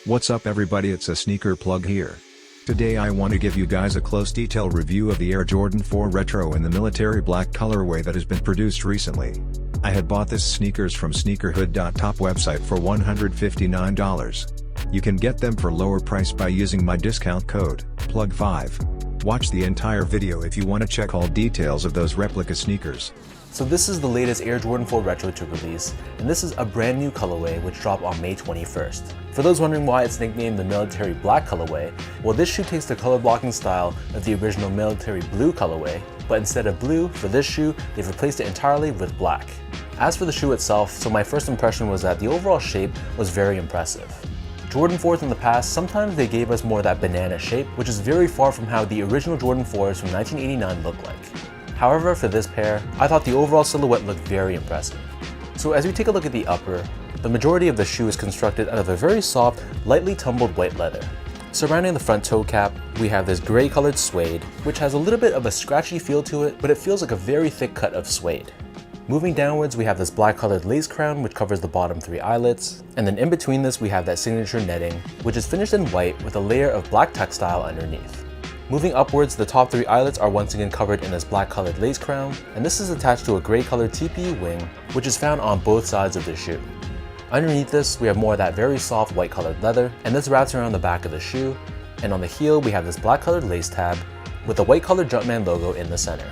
What's up everybody, it's a sneaker plug here. Today I want to give you guys a close detailed review of the Air Jordan 4 Retro in the military black colorway that has been produced recently. I had bought this sneakers from sneakerhood.top website for $159. You can get them for lower price by using my discount code, PLUG5. Watch the entire video if you want to check all details of those replica sneakers. So this is the latest Air Jordan 4 Retro to release, and this is a brand new colorway which dropped on May 21st. For those wondering why it's nicknamed the military black colorway, well, this shoe takes the color blocking style of the original military blue colorway, but instead of blue, for this shoe, they've replaced it entirely with black. As for the shoe itself, so my first impression was that the overall shape was very impressive. Jordan 4s in the past, sometimes they gave us more of that banana shape, which is very far from how the original Jordan 4s from 1989 looked like. However, for this pair, I thought the overall silhouette looked very impressive. So as we take a look at the upper, the majority of the shoe is constructed out of a very soft, lightly tumbled white leather. Surrounding the front toe cap, we have this gray colored suede, which has a little bit of a scratchy feel to it, but it feels like a very thick cut of suede. Moving downwards, we have this black colored lace crown which covers the bottom 3 eyelets, and then in between this we have that signature netting, which is finished in white with a layer of black textile underneath. Moving upwards, the top 3 eyelets are once again covered in this black colored lace crown, and this is attached to a gray colored TPU wing, which is found on both sides of the shoe. Underneath this, we have more of that very soft white colored leather, and this wraps around the back of the shoe, and on the heel we have this black colored lace tab with a white colored Jumpman logo in the center.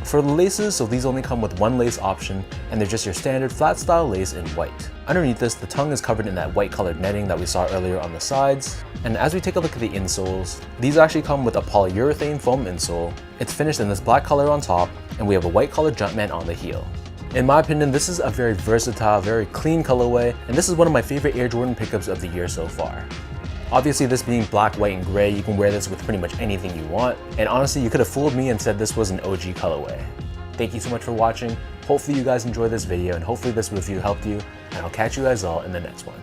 For the laces, so these only come with one lace option, and they're just your standard flat style lace in white. Underneath this, the tongue is covered in that white colored netting that we saw earlier on the sides. And as we take a look at the insoles, these actually come with a polyurethane foam insole. It's finished in this black color on top, and we have a white colored Jumpman on the heel. In my opinion, this is a very versatile, very clean colorway, and this is one of my favorite Air Jordan pickups of the year so far. Obviously, this being black, white, and gray, you can wear this with pretty much anything you want. And honestly, you could have fooled me and said this was an OG colorway. Thank you so much for watching. Hopefully you guys enjoyed this video, and hopefully this review helped you, and I'll catch you guys all in the next one.